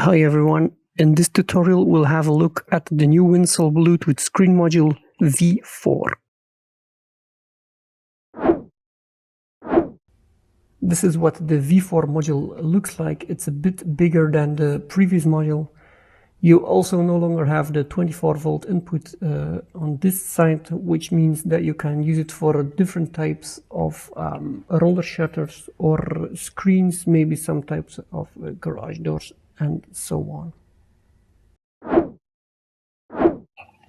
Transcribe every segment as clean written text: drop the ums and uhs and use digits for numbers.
Hi everyone, in this tutorial we'll have a look at the new Winsol Bluetooth screen module V4. This is what the V4 module looks like. It's a bit bigger than the previous module. You also no longer have the 24 volt input on this side, which means that you can use it for different types of roller shutters or screens, maybe some types of garage doors and so on.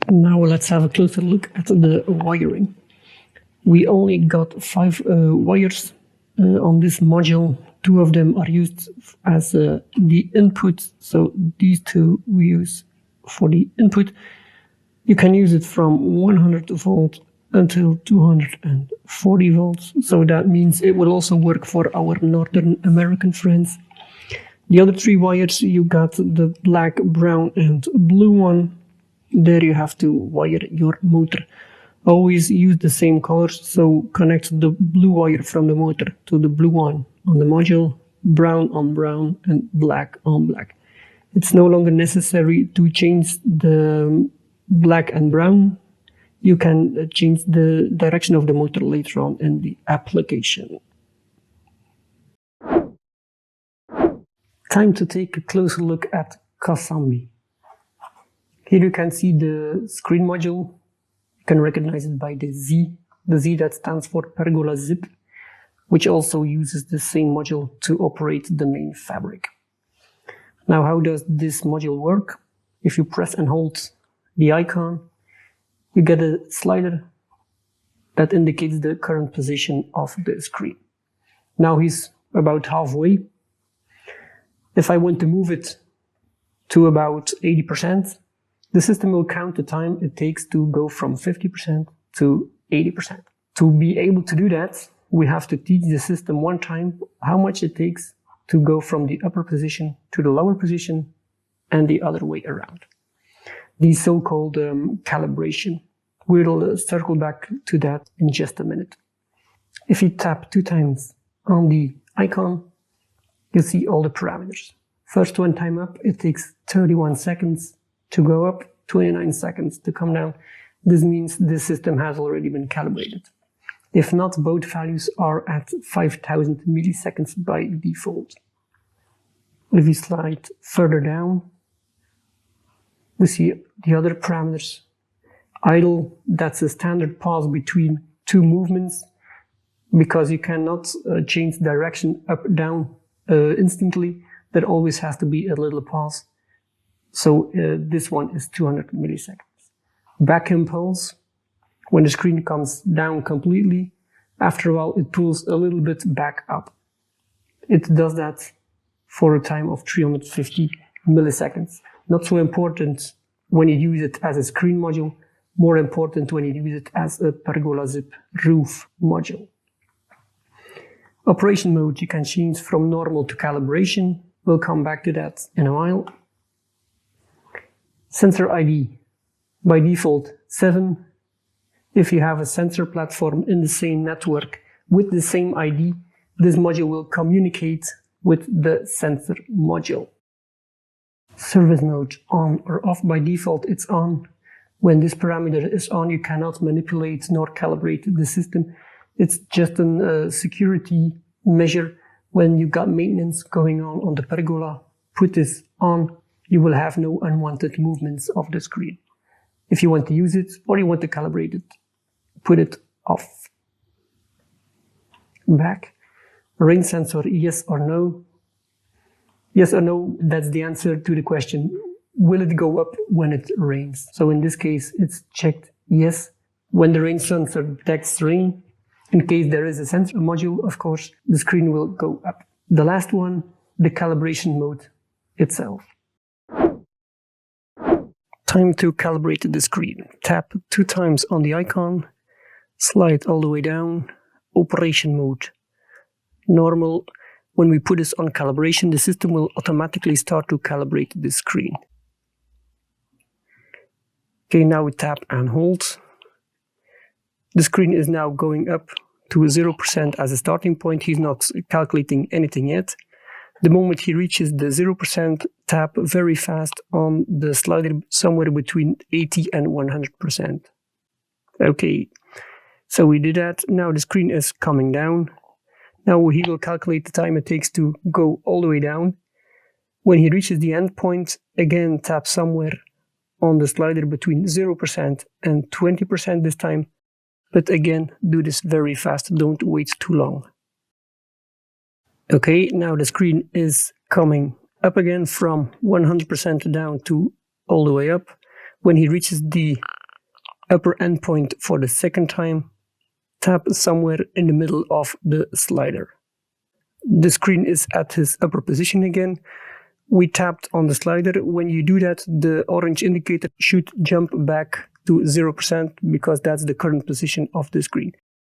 Now let's have a closer look at the wiring. We only got 5 wires on this module. 2 of them are used as the input, so these 2 we use for the input. You can use it from 100 volt until 240 volts, so that means it will also work for our Northern American friends. The other 3 wires, you got the black, brown and blue one. There you have to wire your motor. Always use the same colors, so connect the blue wire from the motor to the blue one on the module, brown on brown and black on black. It's no longer necessary to change the black and brown. You can change the direction of the motor later on in the application. Time to take a closer look at Casambi. Here you can see the screen module. You can recognize it by the Z that stands for Pergola Zip, which also uses the same module to operate the main fabric. Now, how does this module work? If you press and hold the icon, you get a slider that indicates the current position of the screen. Now he's about halfway. If I want to move it to about 80%, the system will count the time it takes to go from 50% to 80%. To be able to do that, we have to teach the system one time how much it takes to go from the upper position to the lower position and the other way around. The so-called calibration. We'll circle back to that in just a minute. If you tap 2 times on the icon, you see all the parameters. First one time up, it takes 31 seconds to go up, 29 seconds to come down. This means the system has already been calibrated. If not, both values are at 5000 milliseconds by default. If you slide further down, we see the other parameters. Idle, that's a standard pause between 2 movements, because you cannot change direction up, down instantly. There always has to be a little pause. So this one is 200 milliseconds. Back impulse, when the screen comes down completely, after a while it pulls a little bit back up. It does that for a time of 350 milliseconds. Not so important when you use it as a screen module, more important when you use it as a Pergola Zip roof module. Operation mode you can change from normal to calibration. We'll come back to that in a while. Sensor ID, by default 7. If you have a sensor platform in the same network with the same ID, this module will communicate with the sensor module. Service mode, on or off. By default it's on. When this parameter is on, you cannot manipulate nor calibrate the system. It's just a security measure. When you got maintenance going on the Pergola, put this on. You will have no unwanted movements of the screen. If you want to use it or you want to calibrate it, put it off. Back. Rain sensor, yes or no. Yes or no, that's the answer to the question, will it go up when it rains? So in this case, it's checked yes. When the rain sensor detects rain, in case there is a sensor module, of course, the screen will go up. The last one, the calibration mode itself. Time to calibrate the screen. Tap 2 times on the icon, slide all the way down, operation mode. Normal. When we put this on calibration, the system will automatically start to calibrate the screen. Okay, now we tap and hold. The screen is now going up to 0% as a starting point. He's not calculating anything yet. The moment he reaches the 0%, tap very fast on the slider somewhere between 80 and 100%. Okay, so we did that. Now the screen is coming down. Now he will calculate the time it takes to go all the way down. When he reaches the end point, again tap somewhere on the slider between 0% and 20% this time. But again, do this very fast, don't wait too long. Okay, now the screen is coming up again from 100% down to all the way up. When he reaches the upper endpoint for the second time, tap somewhere in the middle of the slider. The screen is at his upper position again. We tapped on the slider. When you do that, the orange indicator should jump back to 0% because that's the current position of the screen.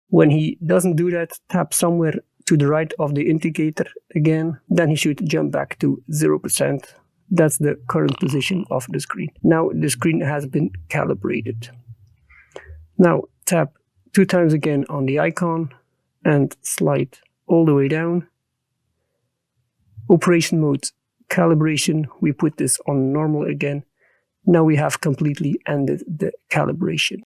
When he doesn't do that, tap somewhere to the right of the indicator again, then he should jump back to 0%. That's the current position of the screen. Now the screen has been calibrated. Now tap 2 times again on the icon and slide all the way down. Operation mode, calibration, we put this on normal again. Now we have completely ended the calibration.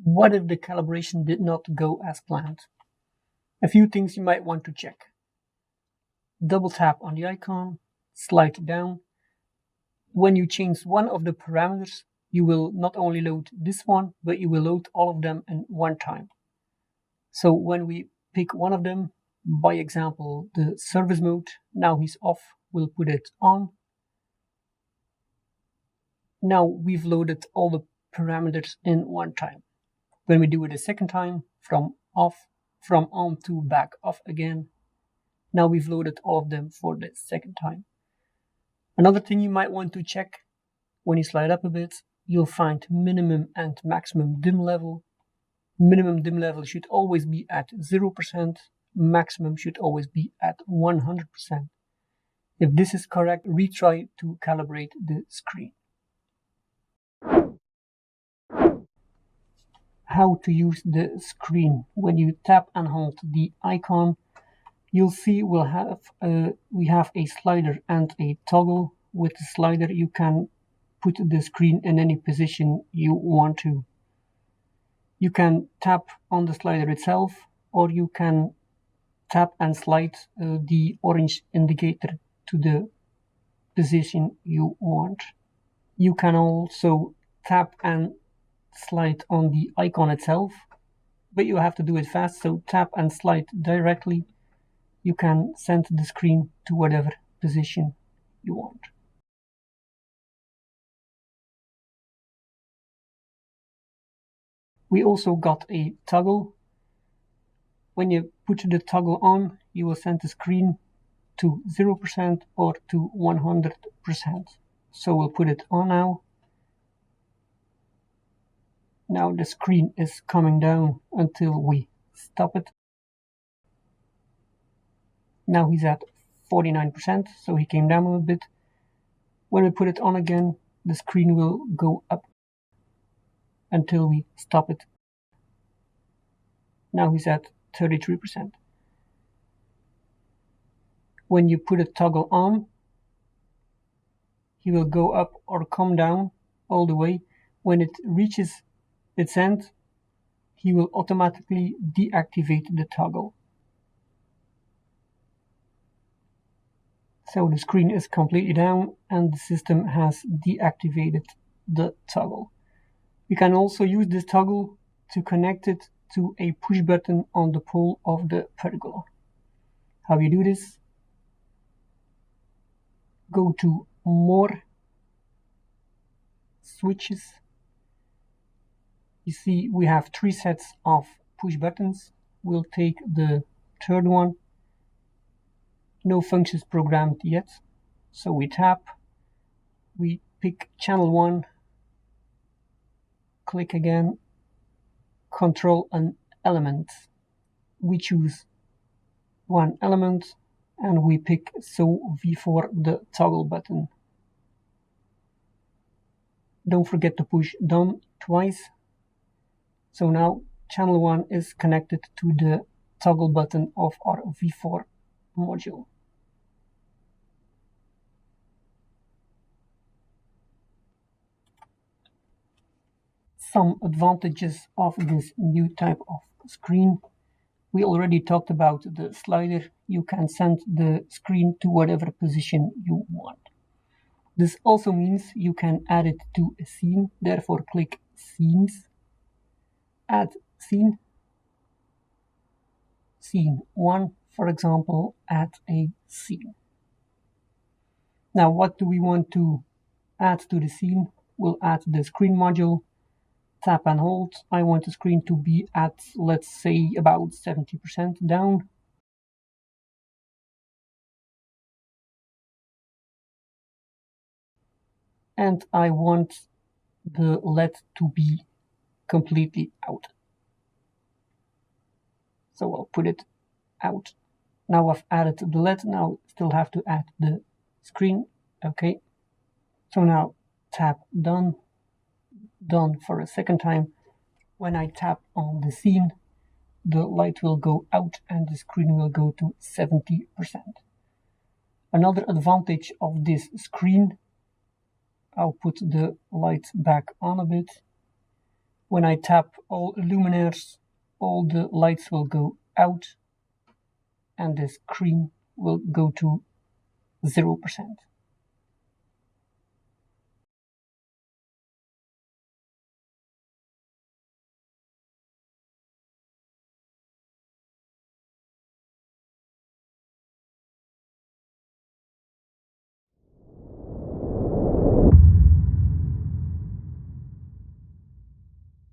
What if the calibration did not go as planned? A few things you might want to check. Double tap on the icon, slide down. When you change one of the parameters, you will not only load this one, but you will load all of them in one time. So when we pick one of them, by example, the service mode, now he's off, we'll put it on. Now we've loaded all the parameters in one time. When we do it a second time, from on to back off again, now we've loaded all of them for the second time. Another thing you might want to check, when you slide up a bit, you'll find minimum and maximum dim level. Minimum dim level should always be at 0%, maximum should always be at 100%. If this is correct, retry to calibrate the screen. How to use the screen. When you tap and hold the icon, you'll see we have a slider and a toggle. With the slider, you can put the screen in any position you want to. You can tap on the slider itself, or you can tap and slide the orange indicator to the position you want. You can also tap and slide on the icon itself, but you have to do it fast, so tap and slide directly. You can send the screen to whatever position you want. We also got a toggle. When you put the toggle on, you will send the screen to 0% or to 100%. So we'll put it on now. Now the screen is coming down until we stop it. Now he's at 49%, so he came down a little bit. When we put it on again, the screen will go up until we stop it. Now he's at 33%. When you put a toggle on, he will go up or come down all the way. When it reaches its end, he will automatically deactivate the toggle. So the screen is completely down and the system has deactivated the toggle. You can also use this toggle to connect it to a push button on the pole of the pergola. How you do this? Go to More, Switches. You see we have 3 sets of push buttons. We'll take the third one. No functions programmed yet. So we tap, we pick channel 1, click again, control an element. We choose one element and we pick V for the toggle button. Don't forget to push done twice. So now channel 1 is connected to the toggle button of our V4 module. Some advantages of this new type of screen. We already talked about the slider. You can send the screen to whatever position you want. This also means you can add it to a scene, therefore click Scenes, add scene, scene 1, for example, add a scene. Now what do we want to add to the scene? We'll add the screen module, tap and hold. I want the screen to be at, let's say, about 70% down. And I want the LED to be completely out. So I'll put it out. Now I've added the LED, now still have to add the screen. Okay. So now tap done. Done for a second time. When I tap on the scene, the light will go out and the screen will go to 70%. Another advantage of this screen, I'll put the light back on a bit. When I tap all luminaires, all the lights will go out and the screen will go to 0%.